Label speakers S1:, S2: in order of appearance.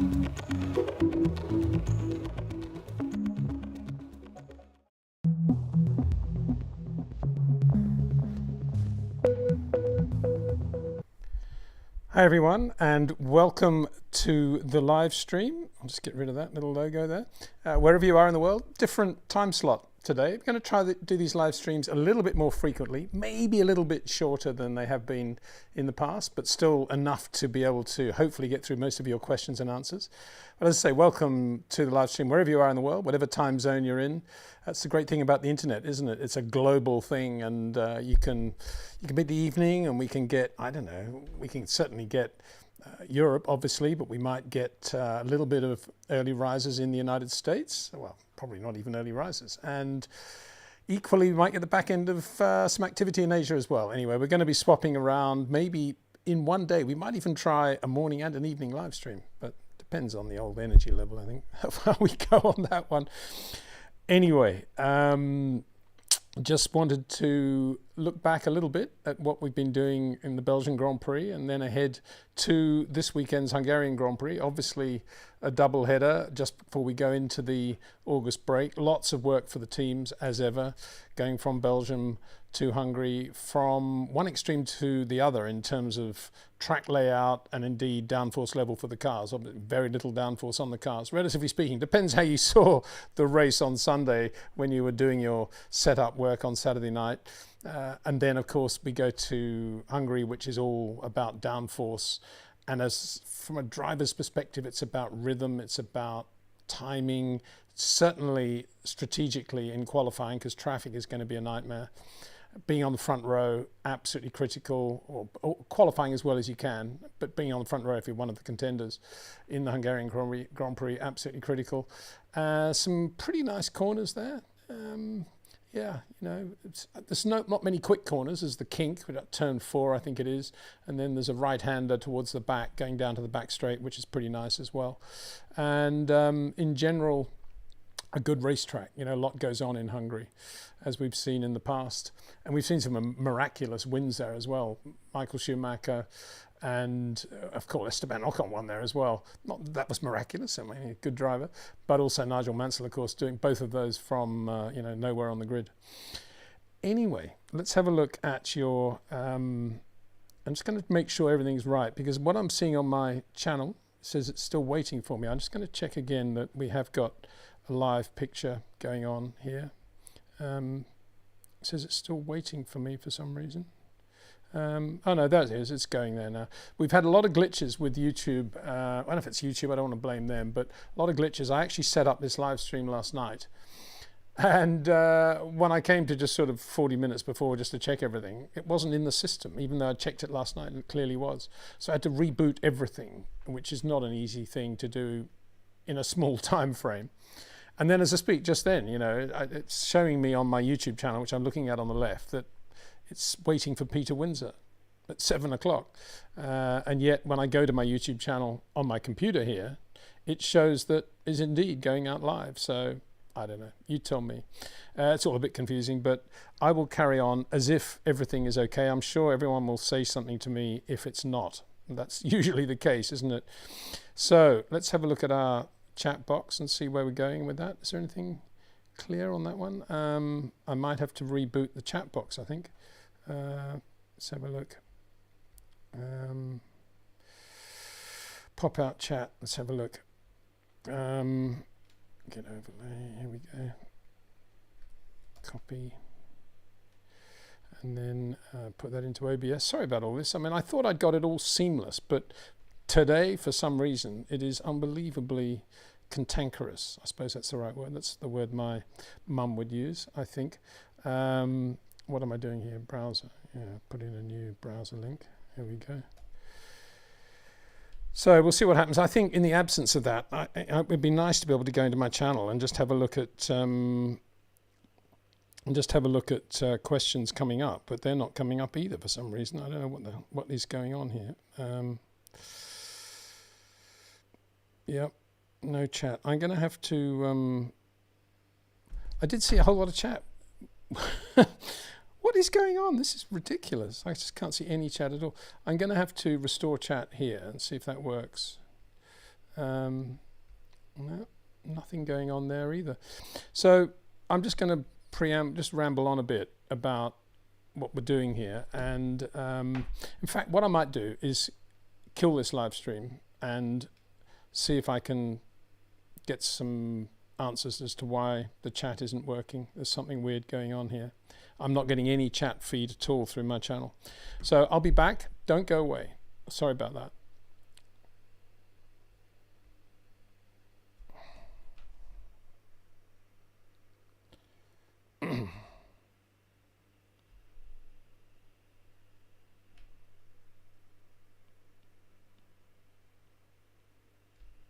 S1: Hi everyone, and welcome to the live stream. I'll just get rid of that little logo there. Wherever you are in the world, different time slot today. We're going to try to do these live streams a little bit more frequently, maybe a little bit shorter than they have been in the past, but still enough to be able to hopefully get through most of your questions and answers. But as I say, welcome to the live stream wherever you are in the world, whatever time zone you're in. That's the great thing about the internet, isn't it? It's a global thing, and you can be the evening, and we can get, I don't know, we can certainly get Europe, obviously, but we might get a little bit of early risers in the United States. Well, probably not even early risers. And equally, we might get the back end of some activity in Asia as well. Anyway, we're going to be swapping around. Maybe in one day, we might even try a morning and an evening live stream, but depends on the old energy level, I think, how far we go on that one. Anyway, just wanted to look back a little bit at what we've been doing in the Belgian Grand Prix and then ahead to this weekend's Hungarian Grand Prix. Obviously a double header just before we go into the August break. Lots of work for the teams as ever, going from Belgium to Hungary, from one extreme to the other in terms of track layout and indeed downforce level for the cars. Very little downforce on the cars, relatively speaking. Depends how you saw the race on Sunday when you were doing your setup work on Saturday night. And then, of course, we go to Hungary, which is all about downforce. And as from a driver's perspective, it's about rhythm, it's about timing, certainly strategically in qualifying, because traffic is going to be a nightmare. Being on the front row, absolutely critical, or qualifying as well as you can, but being on the front row if you're one of the contenders in the Hungarian Grand Prix, absolutely critical. Some pretty nice corners there. Yeah, you know, there's not many quick corners. There's the kink, turn 4, I think it is. And then there's a right-hander towards the back, going down to the back straight, which is pretty nice as well. And in general, a good racetrack. You know, a lot goes on in Hungary, as we've seen in the past. And we've seen some miraculous wins there as well. Michael Schumacher and, of course, Esteban Ocon won there as well. Not that, that was miraculous, I mean, a good driver. But also Nigel Mansell, of course, doing both of those from, you know, nowhere on the grid. Anyway, let's have a look at your... I'm just going to make sure everything's right, because what I'm seeing on my channel says it's still waiting for me. I'm just going to check again that we have got a live picture going on here. It says it's still waiting for me for some reason. Oh no, there it is, it's going there now. We've had a lot of glitches with YouTube. I don't know if it's YouTube, I don't want to blame them, but a lot of glitches. I actually set up this live stream last night. And when I came to just sort of 40 minutes before just to check everything, it wasn't in the system, even though I checked it last night and it clearly was. So I had to reboot everything, which is not an easy thing to do in a small time frame. And then as I speak just then, you know, it's showing me on my YouTube channel, which I'm looking at on the left, that it's waiting for Peter Windsor at 7 o'clock. And yet when I go to my YouTube channel on my computer here, it shows that is indeed going out live. So I don't know, you tell me. It's all a bit confusing, but I will carry on as if everything is okay. I'm sure everyone will say something to me if it's not. That's usually the case, isn't it? So let's have a look at our chat box and see where we're going with that. Is there anything clear on that one? I might have to reboot the chat box, I think. Let's have a look. Pop out chat, let's have a look. Get overlay, here we go. Copy. And then put that into OBS. Sorry about all this. I mean, I thought I'd got it all seamless, but today, for some reason, it is unbelievably cantankerous. I suppose that's the right word. That's the word my mum would use, I think. What am I doing here? Browser. Yeah, put in a new browser link. Here we go. So we'll see what happens. I think in the absence of that, it would be nice to be able to go into my channel and just have a look at questions coming up, but they're not coming up either for some reason. I don't know what is going on here. Yep, no chat. I'm going to have to. I did see a whole lot of chat. What is going on? This is ridiculous. I just can't see any chat at all. I'm going to have to restore chat here and see if that works. No, nothing going on there either. So I'm just going to just ramble on a bit about what we're doing here. And in fact, what I might do is kill this live stream and see if I can get some answers as to why the chat isn't working. There's something weird going on here. I'm not getting any chat feed at all through my channel. So I'll be back. Don't go away. Sorry about that.